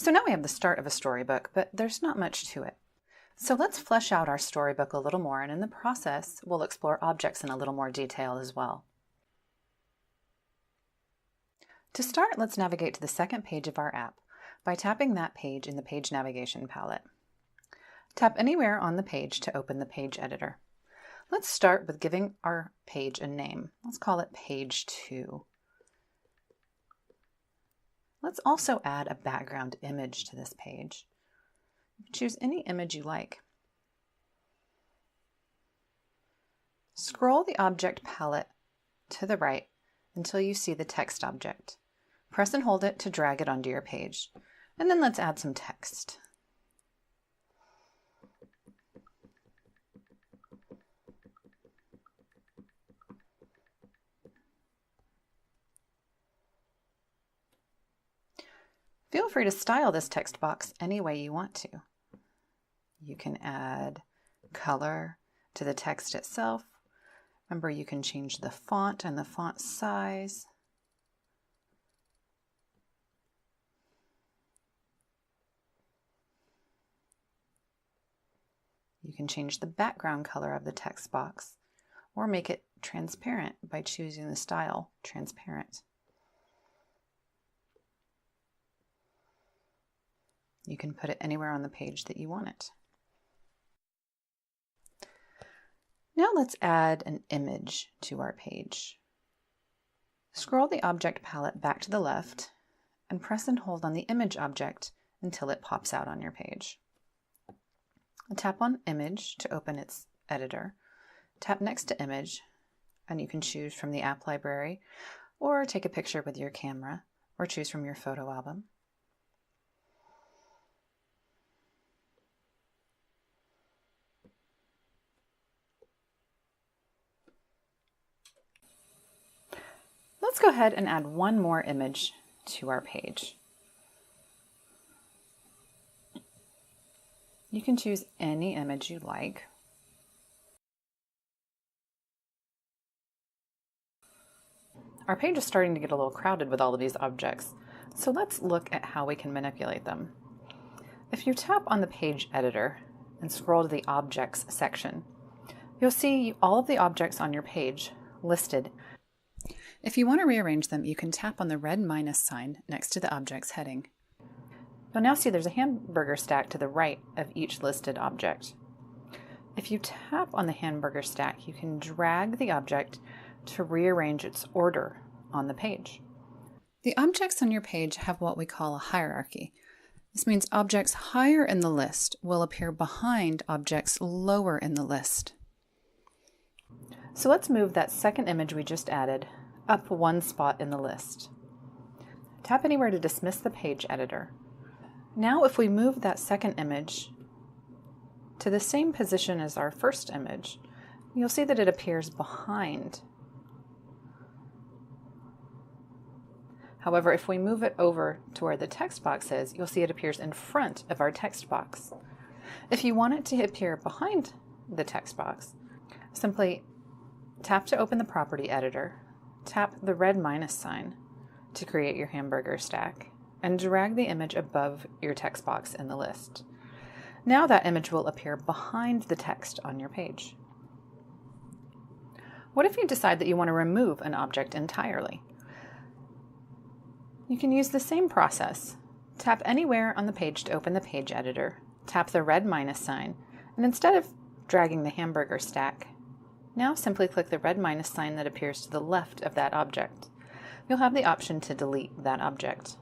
So now we have the start of a storybook, but there's not much to it. So let's flesh out our storybook a little more, and in the process, we'll explore objects in a little more detail as well. To start, let's navigate to the second page of our app by tapping that page in the Page Navigation palette. Tap anywhere on the page to open the page editor. Let's start with giving our page a name. Let's call it Page 2. Let's also add a background image to this page. Choose any image you like. Scroll the object palette to the right until you see the text object. Press and hold it to drag it onto your page. And then let's add some text. Feel free to style this text box any way you want to. You can add color to the text itself. Remember, you can change the font and the font size. You can change the background color of the text box or make it transparent by choosing the style Transparent. You can put it anywhere on the page that you want it. Now let's add an image to our page. Scroll the object palette back to the left and press and hold on the image object until it pops out on your page. Tap on Image to open its editor. Tap next to Image, and you can choose from the app library or take a picture with your camera or choose from your photo album. Let's go ahead and add one more image to our page. You can choose any image you like. Our page is starting to get a little crowded with all of these objects, so let's look at how we can manipulate them. If you tap on the page editor and scroll to the Objects section, you'll see all of the objects on your page listed. If you want to rearrange them, you can tap on the red minus sign next to the Objects heading. You'll now see there's a hamburger stack to the right of each listed object. If you tap on the hamburger stack, you can drag the object to rearrange its order on the page. The objects on your page have what we call a hierarchy. This means objects higher in the list will appear behind objects lower in the list. So let's move that second image we just added up one spot in the list. Tap anywhere to dismiss the page editor. Now if we move that second image to the same position as our first image, you'll see that it appears behind. However, if we move it over to where the text box is, you'll see it appears in front of our text box. If you want it to appear behind the text box, simply tap to open the property editor, tap the red minus sign to create your hamburger stack, and drag the image above your text box in the list. Now that image will appear behind the text on your page. What if you decide that you want to remove an object entirely? You can use the same process. Tap anywhere on the page to open the page editor, tap the red minus sign, and instead of dragging the hamburger stack, now simply click the red minus sign that appears to the left of that object. You'll have the option to delete that object.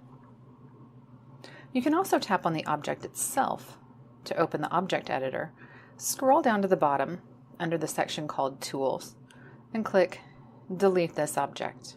You can also tap on the object itself to open the object editor. Scroll down to the bottom under the section called Tools and click Delete this object.